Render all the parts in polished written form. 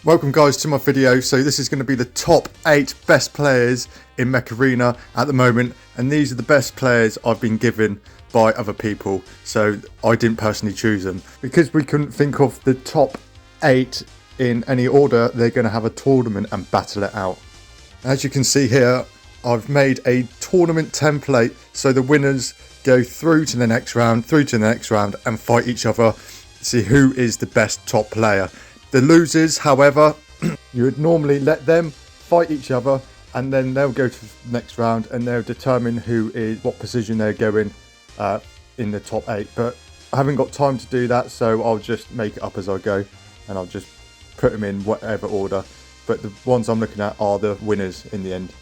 Welcome guys to my video. So this is going to be the top 8 best players in Mech Arena at the moment, and these are the best players I've been given by other people, so I didn't personally choose them. Because we couldn't think of the top 8 in any order, they're going to have a tournament and battle it out. As you can see here, I've made a tournament template so the winners go through to the next round, and fight each other to see who is the best top player. The losers, however, you would normally let them fight each other, and then they'll go to the next round and they'll determine what position they're going in the top 8. But I haven't got time to do that, so I'll just make it up as I go, and I'll just put them in whatever order. But the ones I'm looking at are the winners in the end.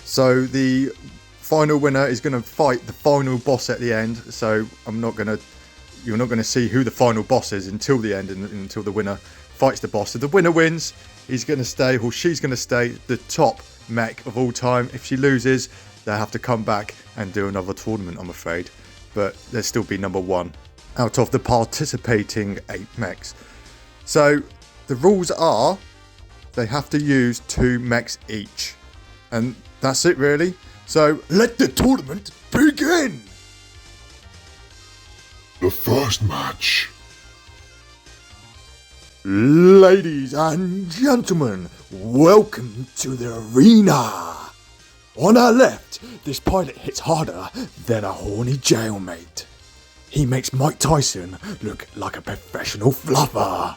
So the final winner is going to fight the final boss at the end. So you're not going to see who the final boss is until the end, and until the winner fights the boss. If the winner wins, he's going to stay, or she's going to stay, the top mech of all time. If she loses, they'll have to come back and do another tournament, I'm afraid. But they'll still be number 1 out of the participating 8 mechs. So the rules are they have to use 2 mechs each. And that's it really. So let the tournament begin! The first match. Ladies and gentlemen, welcome to the arena. On our left, this pilot hits harder than a horny jailmate. He makes Mike Tyson look like a professional fluffer.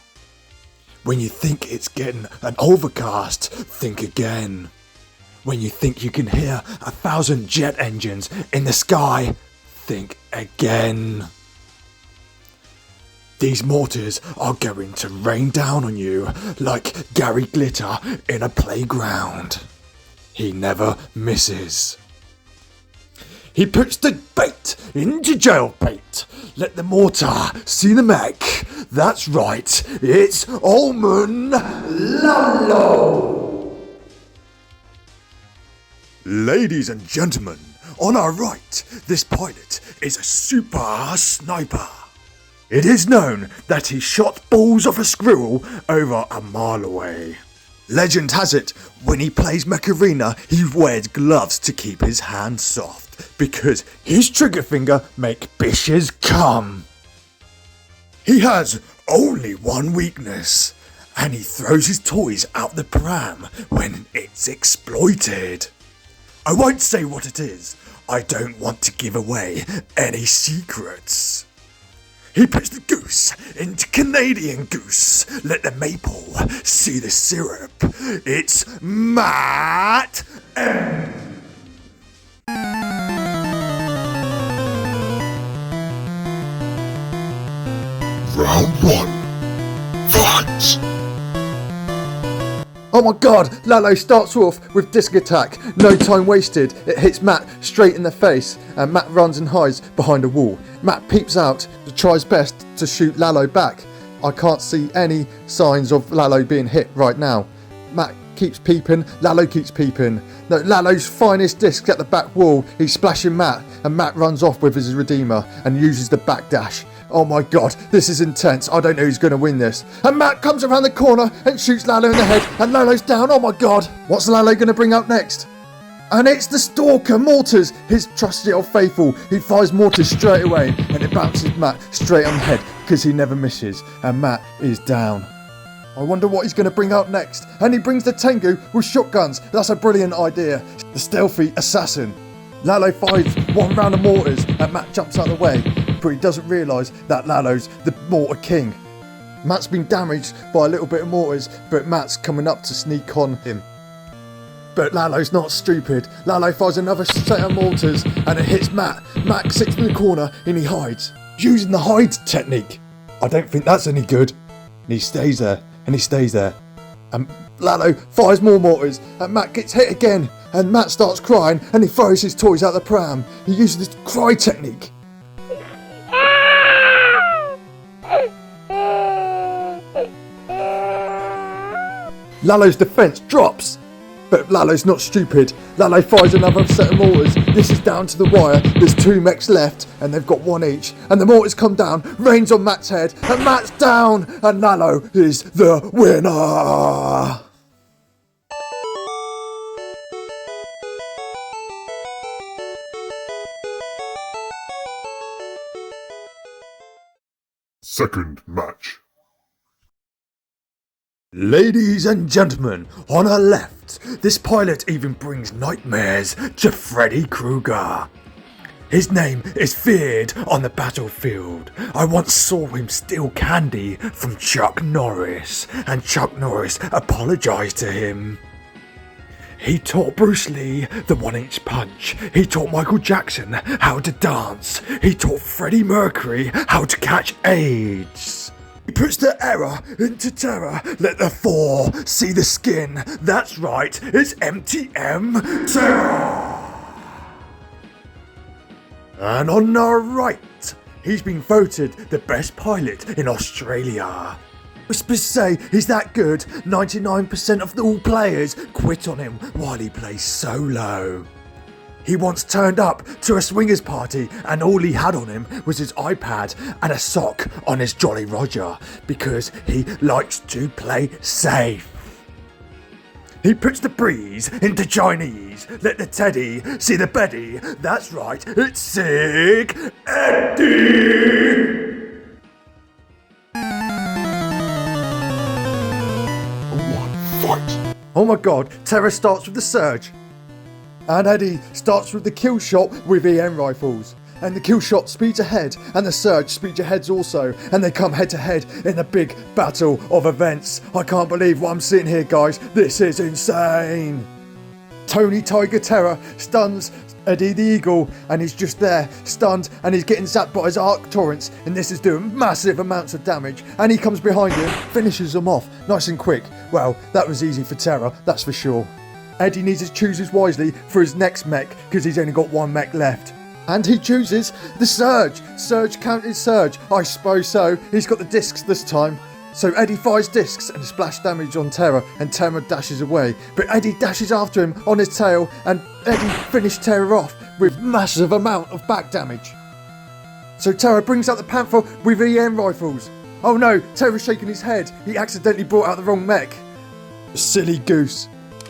When you think it's getting an overcast, think again. When you think you can hear 1,000 jet engines in the sky, think again. These mortars are going to rain down on you like Gary Glitter in a playground. He never misses. He puts the bait into jail bait. Let the mortar see the mech. That's right, it's Omen Lalo. Ladies and gentlemen, on our right, this pilot is a super sniper. It is known that he shot balls off a squirrel over a mile away. Legend has it, when he plays Mech Arena, he wears gloves to keep his hands soft, because his trigger finger make bitches come. He has only one weakness, and he throws his toys out the pram when it's exploited. I won't say what it is, I don't want to give away any secrets. He puts the goose into Canadian goose. Let the maple see the syrup. It's Matt M. Round 1. Fight! Oh my god, Lalo starts off with disc attack. No time wasted. It hits Matt straight in the face, and Matt runs and hides behind a wall. Matt peeps out, tries best to shoot Lalo back. I can't see any signs of Lalo being hit right now. Matt keeps peeping, Lalo keeps peeping. No, Lalo's finest disc at the back wall. He's splashing Matt, and Matt runs off with his Redeemer and uses the backdash. Oh my god, this is intense. I don't know who's going to win this. And Matt comes around the corner and shoots Lalo in the head, and Lalo's down. Oh my god. What's Lalo going to bring out next? And it's the Stalker Mortars, his trusty old faithful. He fires mortars straight away, and it bounces Matt straight on the head because he never misses. And Matt is down. I wonder what he's going to bring out next. And he brings the Tengu with shotguns. That's a brilliant idea. The stealthy assassin. Lalo fires one round of mortars, and Matt jumps out of the way. But he doesn't realise that Lalo's the mortar king. Matt's been damaged by a little bit of mortars, but Matt's coming up to sneak on him. But Lalo's not stupid. Lalo fires another set of mortars, and it hits Matt. Matt sits in the corner and he hides, using the hide technique. I don't think that's any good. And he stays there, and he stays there. And Lalo fires more mortars, and Matt gets hit again. And Matt starts crying, and he throws his toys out the pram. He uses this cry technique. Lalo's defense drops, But Lalo's not stupid. Lalo fires another set of mortars. This is down to the wire. There's 2 mechs left, and they've got 1 each. And the mortars come down, rains on Matt's head, and Matt's down, and Lalo is the winner. Second match. Ladies and gentlemen, on our left, this pilot even brings nightmares to Freddy Krueger. His name is feared on the battlefield. I once saw him steal candy from Chuck Norris, and Chuck Norris apologised to him. He taught Bruce Lee the 1-inch punch. He taught Michael Jackson how to dance. He taught Freddie Mercury how to catch AIDS. He puts the error into terror. Let the 4 see the skin. That's right, it's MTM Terror. And on our right, he's been voted the best pilot in Australia. Whispers say he's that good, 99% of all players quit on him while he plays solo. He once turned up to a swingers party and all he had on him was his iPad and a sock on his Jolly Roger because he likes to play safe. He puts the breeze into Chinese. Let the teddy see the beddy. That's right, it's Sick Eddie! Fight! Oh my god, Terror starts with the surge. And Eddie starts with the kill shot with EM rifles. And the kill shot speeds ahead, and the surge speeds ahead also. And they come head to head in a big battle of events. I can't believe what I'm seeing here, guys. This is insane. Tony Tiger Terror stuns Eddie the Eagle, and he's just there, stunned, and he's getting zapped by his arc torrents, and this is doing massive amounts of damage, and he comes behind him, finishes him off, nice and quick. Well, that was easy for Terror, that's for sure. Eddie needs to choose wisely for his next mech, because he's only got 1 mech left. And he chooses the Surge. Surge counted Surge, I suppose so. He's got the discs this time. So Eddie fires discs and splash damage on Terror, and Terror dashes away. But Eddie dashes after him on his tail, and Eddie finished Terror off with massive amount of back damage. So Terror brings out the Panther with EM rifles. Oh no, Terror's shaking his head. He accidentally brought out the wrong mech. Silly goose.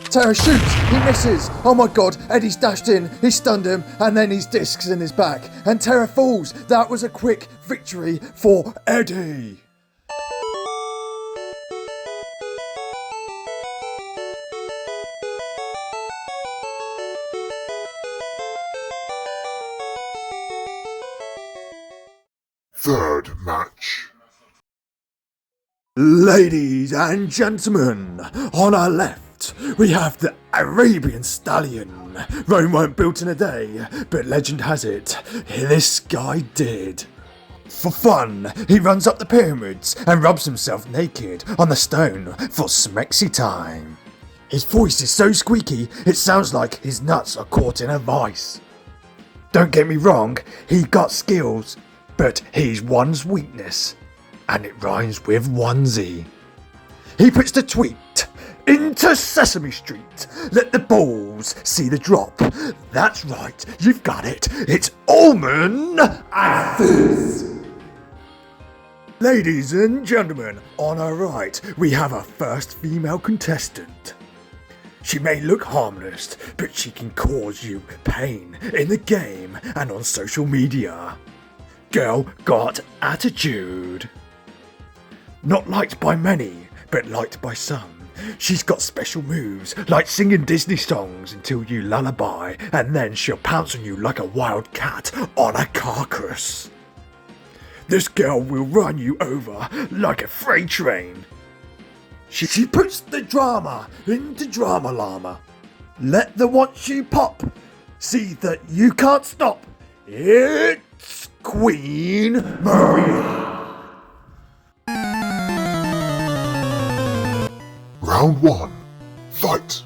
Terror shoots, he misses. Oh my god, Eddie's dashed in, he stunned him, and then he's discs in his back. And Terror falls. That was a quick victory for Eddie. Third match. Ladies and gentlemen, on our left, we have the Arabian Stallion. Rome weren't built in a day, but legend has it, this guy did. For fun, he runs up the pyramids and rubs himself naked on the stone for smexy time. His voice is so squeaky, it sounds like his nuts are caught in a vice. Don't get me wrong, he got skills, but he's one's weakness, and it rhymes with onesie. He puts the tweet into Sesame Street. Let the balls see the drop. That's right, you've got it. It's Omen and Fizz. Ladies and gentlemen, on our right, we have our first female contestant. She may look harmless, but she can cause you pain in the game and on social media. Girl got attitude. Not liked by many, but liked by some. She's got special moves, like singing Disney songs until you lullaby, and then she'll pounce on you like a wild cat on a carcass. This girl will run you over like a freight train. She puts the drama into Drama Llama. Let the want you pop. See that you can't stop. It's Queen Maria. Round 1. Fight!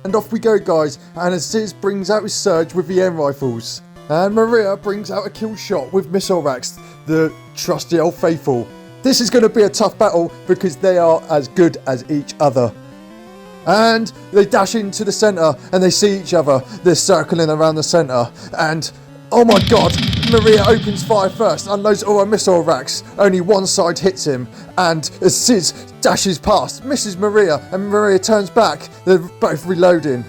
And off we go, guys. And Aziz brings out his Surge with the EM rifles. And Maria brings out a kill shot with missile racks, the trusty old faithful. This is going to be a tough battle because they are as good as each other. And they dash into the centre and they see each other. They're circling around the centre. And, oh my god, Maria opens fire first, unloads all her missile racks. Only one side hits him. And as Sis dashes past, misses Maria, and Maria turns back. They're both reloading.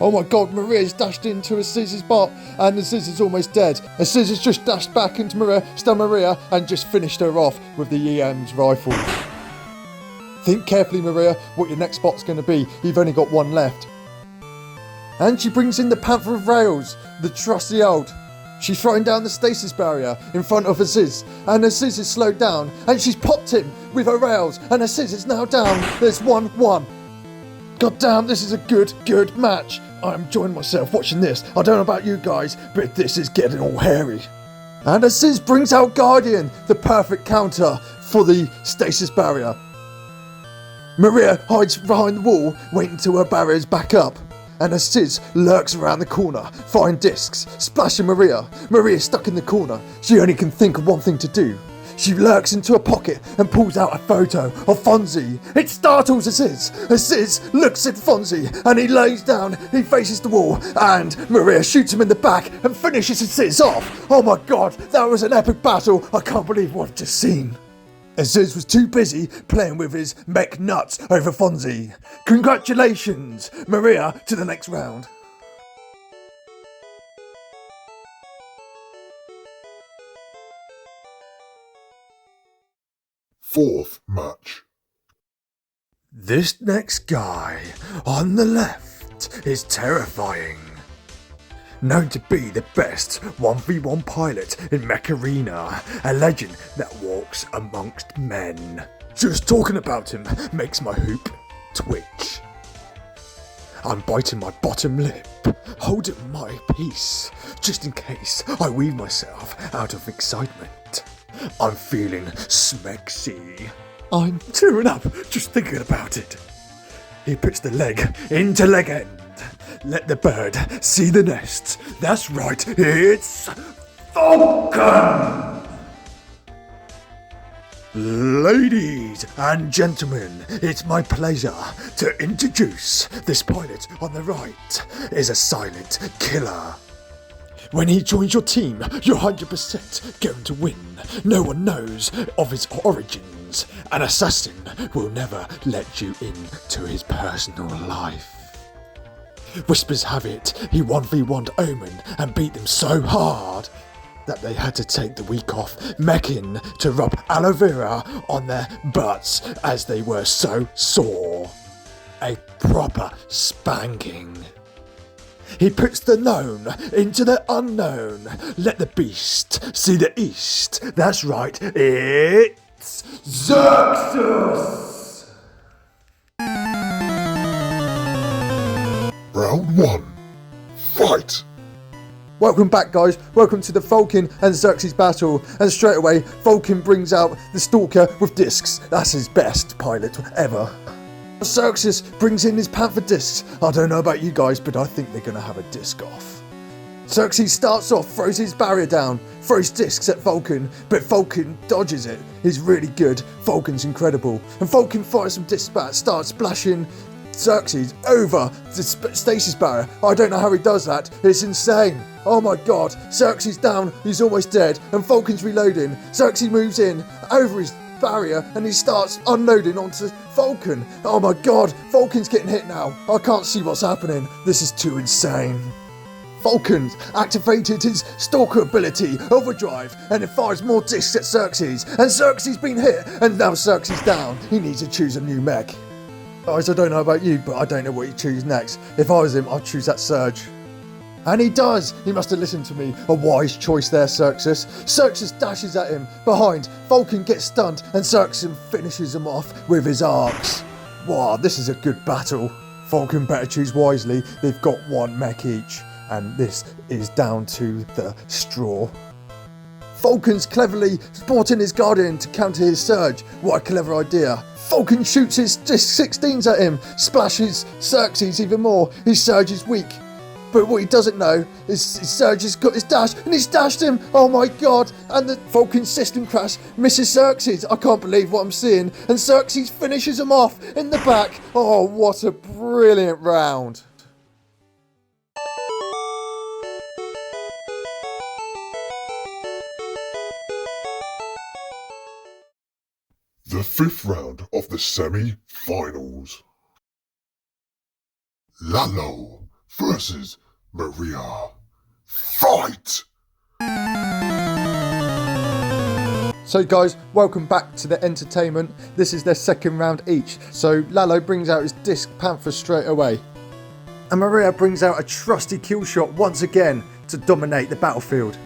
Oh my god, Maria's dashed into Xerxes' bot, and Xerxes is almost dead. Xerxes just dashed back into Maria, stunned Maria, and just finished her off with the EM's rifle. Think carefully, Maria, what your next spot's going to be. You've only got one left. And she brings in the Panther of Rails, the trusty old. She's throwing down the stasis barrier in front of Xerxes, and Xerxes is slowed down, and she's popped him with her rails, and Xerxes is now down. There's 1-1. God damn, this is a good match. I'm enjoying myself watching this. I don't know about you guys, but this is getting all hairy. And Xerxes brings out Guardian, the perfect counter for the stasis barrier. Maria hides behind the wall, waiting till her barrier's back up. And Xerxes lurks around the corner, firing discs, splashing Maria. Maria's stuck in the corner. She only can think of one thing to do. She lurks into a pocket and pulls out a photo of Fonzie. It startles Xerxes. Xerxes looks at Fonzie and he lays down, he faces the wall, and Maria shoots him in the back and finishes Xerxes off. Oh my god, that was an epic battle. I can't believe what I've just seen. Xerxes was too busy playing with his mech nuts over Fonzie. Congratulations, Maria, to the next round. Fourth match. This next guy on the left is terrifying. Known to be the best 1v1 pilot in Mech Arena, a legend that walks amongst men. Just talking about him makes my hoop twitch. I'm biting my bottom lip, holding my peace, just in case I weave myself out of excitement. I'm feeling smexy. I'm tearing up just thinking about it. He puts the leg into leg end. Let the bird see the nest. That's right, it's Falcon! Ladies and gentlemen, it's my pleasure to introduce this pilot on the right is a silent killer. When he joins your team, you're 100% going to win. No one knows of his origins. An assassin will never let you into his personal life. Whispers have it he 1v1'd Omen and beat them so hard that they had to take the week off meching to rub aloe vera on their butts as they were so sore. A proper spanking. He puts the known into the unknown. Let the beast see the east. That's right, it's Xerxes! Round 1. Fight! Welcome back, guys. Welcome to the Falcon and Xerxes battle. And straight away, Falcon brings out the Stalker with discs. That's his best pilot ever. Xerxes brings in his Panther discs. I don't know about you guys, but I think they're going to have a disc off. Xerxes starts off, throws his barrier down, throws discs at Falcon, but Falcon dodges it. He's really good. Falcon's incredible. And Falcon fires some discs back, starts splashing Xerxes over the stasis barrier. I don't know how he does that. It's insane. Oh my god. Xerxes down. He's almost dead. And Falcon's reloading. Xerxes moves in over his barrier and he starts unloading onto Falcon. Oh my god. Falcon's getting hit now. I can't see what's happening. This is too insane. Falcon's activated his Stalker ability, Overdrive, and it fires more discs at Xerxes. And Xerxes been hit, and now Xerxes down. He needs to choose a new mech. Guys, I don't know about you, but I don't know what he'd choose next. If I was him, I'd choose that Surge. And he does! He must have listened to me. A wise choice there, Xerxes. Xerxes dashes at him. Behind, Falcon gets stunned, and Xerxes finishes him off with his arcs. Wow, this is a good battle. Falcon better choose wisely. They've got one mech each, and this is down to the straw. Falcon's cleverly sporting his Guardian to counter his Surge. What a clever idea. Falcon shoots his disc 16s at him, splashes Xerxes even more. His Surge is weak. But what he doesn't know is Xerxes got his dash, and he's dashed him. Oh my god! And the Falcon system crash misses Xerxes. I can't believe what I'm seeing. And Xerxes finishes him off in the back. Oh, what a brilliant round. The fifth round of the semi-finals. Lalo versus Maria. Fight! So guys, welcome back to the entertainment. This is their second round each. So Lalo brings out his disc panther straight away. And Maria brings out a trusty kill shot once again to dominate the battlefield.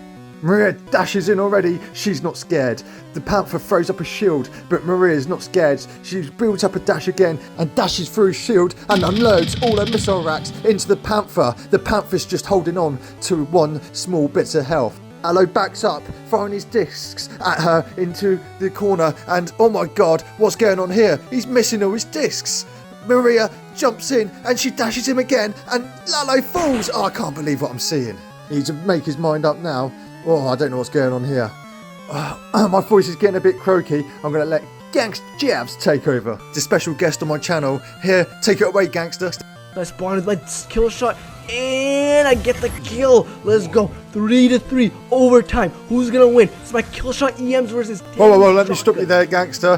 Maria dashes in already, she's not scared. The panther throws up a shield, but Maria's not scared. She builds up a dash again and dashes through his shield and unloads all her missile racks into the panther. The panther's just holding on to one small bit of health. Lalo backs up, throwing his discs at her into the corner, and oh my god, what's going on here? He's missing all his discs. Maria jumps in and she dashes him again, and Lalo falls. Oh, I can't believe what I'm seeing. He needs to make his mind up now. Oh, I don't know what's going on here. My voice is getting a bit croaky. I'm going to let Gangster Jabs take over. It's a special guest on my channel. Here, take it away, Gangster. I spawned with my kill shot, and I get the kill. Let's go. 3-3, overtime. Who's going to win? It's my kill shot EMs versus... Whoa, let me stop you there, Gangster.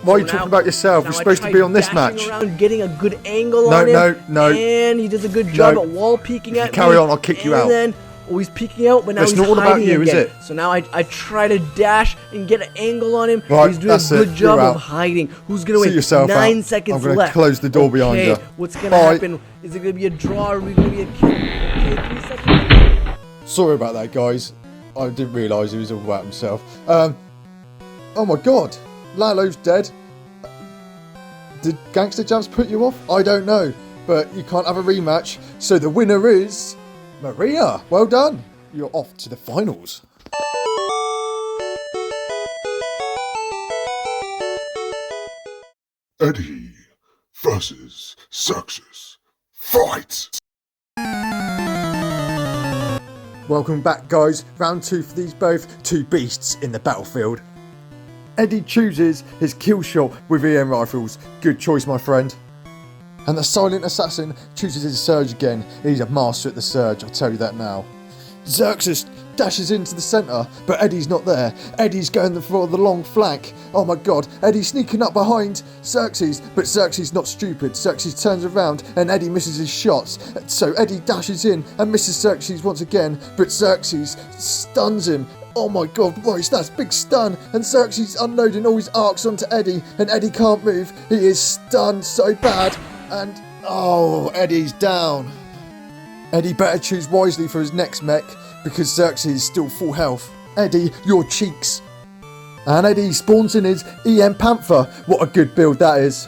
Why are you talking about yourself? You're supposed to be on this match. Around, getting a good angle on him. No. And he does a good job at wall peeking at me. Carry on, I'll kick you out. And then... Oh, he's peeking out, but now he's hiding about you, again. is it? So now I try to dash and get an angle on him. Right, he's doing a good job of hiding. Who's going to win? See yourself 9 seconds I'm going left. to close the door behind you. What's going to happen? Is it going to be a draw or are we going to be a kill? Okay, 3 seconds. Sorry about that, guys. I didn't realise he was all about himself. Oh my god. Lalo's dead. Did Gangster Jams put you off? I don't know. But you can't have a rematch. So the winner is... Maria, well done. You're off to the finals. Eddie versus Xerxes. Fight! Welcome back, guys. Round 2 for these both. Two beasts in the battlefield. Eddie chooses his kill shot with EM rifles. Good choice, my friend. And the silent assassin chooses his surge again. He's a master at the surge, I'll tell you that now. Xerxes dashes into the centre, but Eddie's not there. Eddie's going for the long flank. Oh my god, Eddie's sneaking up behind Xerxes, but Xerxes not stupid. Xerxes turns around and Eddie misses his shots. So Eddie dashes in and misses Xerxes once again, but Xerxes stuns him. Oh my god, Royce, that's a big stun. And Xerxes unloading all his arcs onto Eddie, and Eddie can't move. He is stunned so bad. And, oh, Eddie's down. Eddie better choose wisely for his next mech, because Xerxes is still full health. Eddie, your cheeks. And Eddie spawns in his EM Panther. What a good build that is.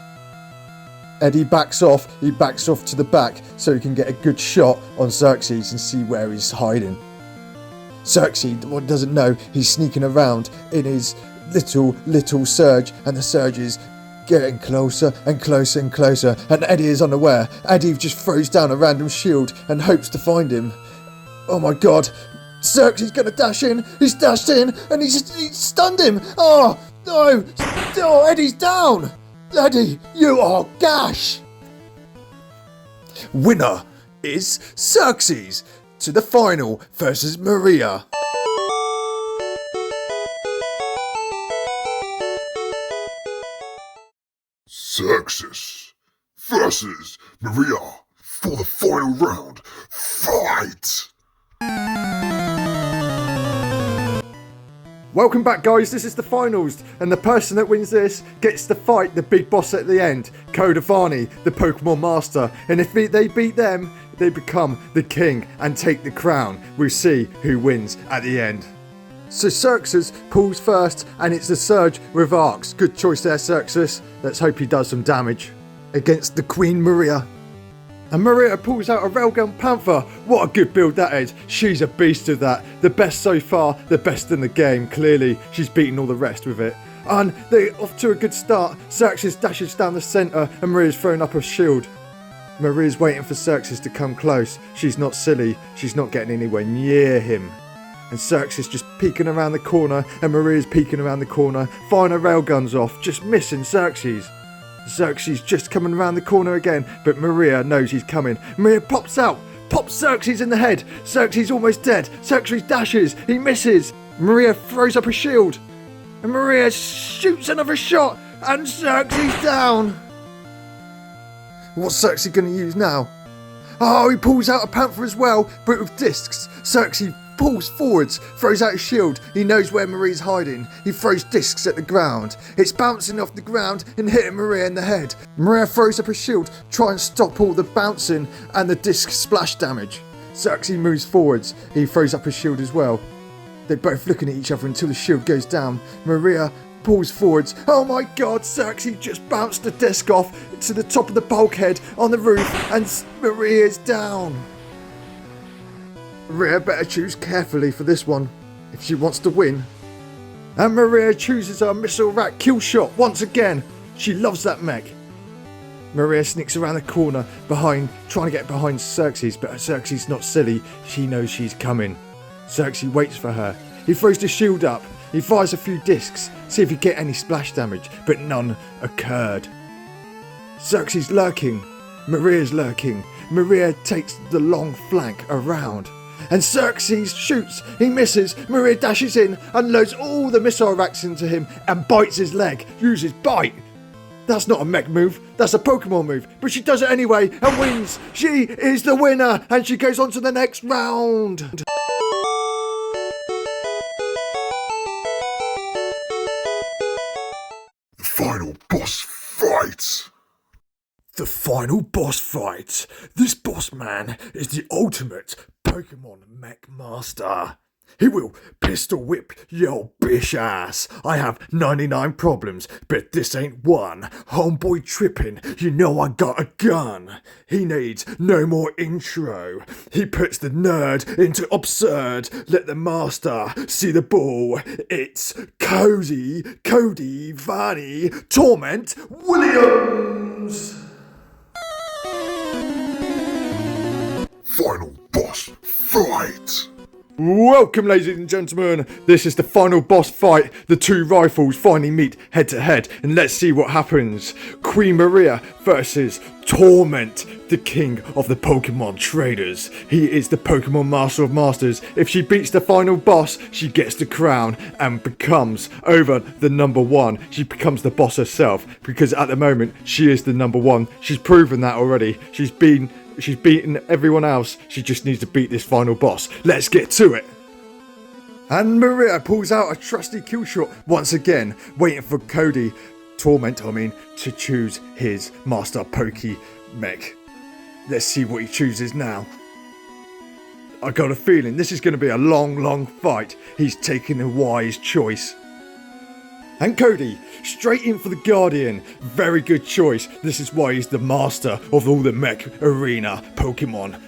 Eddie backs off. He backs off to the back so he can get a good shot on Xerxes and see where he's hiding. Xerxes doesn't know he's sneaking around in his little surge, and the surge is getting closer and closer and closer, and Eddie is unaware. Eddie just throws down a random shield and hopes to find him. Oh my god, Xerxes is going to dash in. He's dashed in and he's stunned him. Oh no, oh, Eddie's down. Eddie, you are gash. Winner is Xerxes to the final versus Maria. Xerxes versus Maria for the final round. Fight! Welcome back, guys. This is the finals, and the person that wins this gets to fight the big boss at the end, Kodavani, the Pokemon Master. And if they beat them, they become the king and take the crown. We'll see who wins at the end. So Xerxes pulls first, and it's the surge with arcs. Good choice there, Xerxes. Let's hope he does some damage against the Queen Maria. And Maria pulls out a Railgun Panther. What a good build that is. She's a beast of that. The best so far, the best in the game. Clearly, she's beaten all the rest with it. And they're off to a good start. Xerxes dashes down the centre, and Maria's thrown up a shield. Maria's waiting for Xerxes to come close. She's not silly. She's not getting anywhere near him. And Xerxes just peeking around the corner, and Maria's peeking around the corner, firing her railguns off, just missing Xerxes. Xerxes just coming around the corner again, but Maria knows he's coming. Maria pops out, pops Xerxes in the head. Xerxes almost dead. Xerxes dashes, he misses. Maria throws up a shield, and Maria shoots another shot, and Xerxes down. What's Xerxes going to use now? Oh, he pulls out a panther as well, but with discs. Xerxes pulls forwards, throws out his shield. He knows where Maria's hiding. He throws discs at the ground. It's bouncing off the ground and hitting Maria in the head. Maria throws up her shield, trying to stop all the bouncing and the disc splash damage. Xerxes moves forwards. He throws up his shield as well. They're both looking at each other until the shield goes down. Maria pulls forwards. Oh my god, Xerxes just bounced the disc off to the top of the bulkhead on the roof, and Maria's down. Maria better choose carefully for this one if she wants to win. And Maria chooses her missile rack kill shot once again. She loves that mech. Maria sneaks around the corner behind, trying to get behind Xerxes, but Xerxes not silly. She knows she's coming. Xerxes waits for her. He throws the shield up. He fires a few discs, see if he get any splash damage, but none occurred. Xerxes lurking. Maria's lurking. Maria takes the long flank around. And Xerxes shoots. He misses. Maria dashes in, unloads all the missile racks into him, and bites his leg. Uses bite. That's not a mech move, that's a Pokemon move, but she does it anyway and wins. She is the winner, and she goes on to the next round. The final boss fight. The final boss fight. This boss man is the ultimate Pokemon Mech Master. He will pistol whip your bish ass. I have 99 problems, but this ain't one. Homeboy tripping, you know I got a gun. He needs no more intro. He puts the nerd into absurd. Let the master see the ball. It's Cody Vanny Torment Williams. Final boss fight. Welcome, ladies and gentlemen. This is the final boss fight. The two rivals finally meet head to head, and let's see what happens. Queen Maria versus Torment, the king of the Pokemon traders. He is the Pokemon Master of Masters. If she beats the final boss, she gets the crown and becomes over the number one. She becomes the boss herself, because at the moment she is the number one. She's proven that already. She's beaten everyone else. She just needs to beat this final boss. Let's get to it. And Maria pulls out a trusty kill shot once again, waiting for Torment, to choose his Master Poke Mech. Let's see what he chooses now. I got a feeling this is going to be a long fight. He's taking a wise choice. And Cody, straight in for the Guardian. Very good choice. This is why he's the master of all the Mech Arena Pokemon.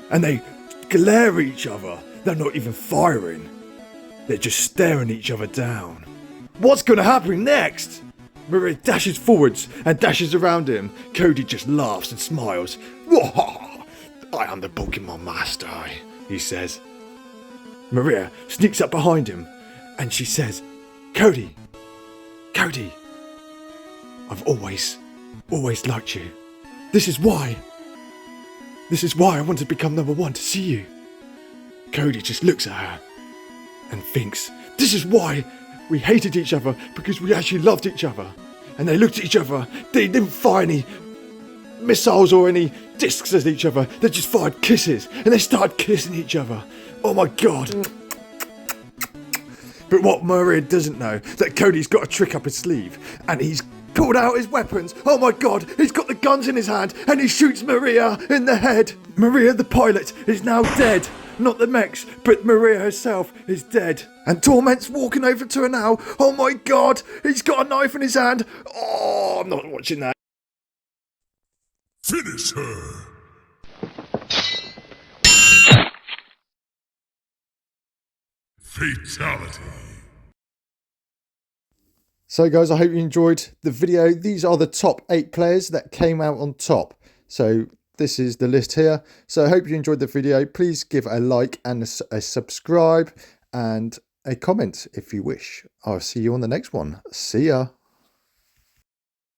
And they glare at each other. They're not even firing. They're just staring each other down. What's going to happen next? Maria dashes forwards and dashes around him. Cody just laughs and smiles. Whoa, I am the Pokemon Master, he says. Maria sneaks up behind him and she says, Cody, I've always liked you. This is why I want to become number one, to see you. Cody just looks at her and thinks, this is why we hated each other, because we actually loved each other. And they looked at each other, they didn't fire any missiles or any discs at each other, they just fired kisses, and they started kissing each other. Oh my god. But what Maria doesn't know, that Cody's got a trick up his sleeve, and he's pulled out his weapons. Oh my god, he's got the guns in his hand, and he shoots Maria in the head. Maria the pilot is now dead. Not the mechs, but Maria herself is dead. And Torment's walking over to her now. Oh my god, he's got a knife in his hand. Oh, I'm not watching that. Finish her. Fatality. So guys, I hope you enjoyed the video. These are the top 8 players that came out on top. So this is the list here. So I hope you enjoyed the video. Please give a like and a subscribe and a comment if you wish. I'll see you on the next one. See ya.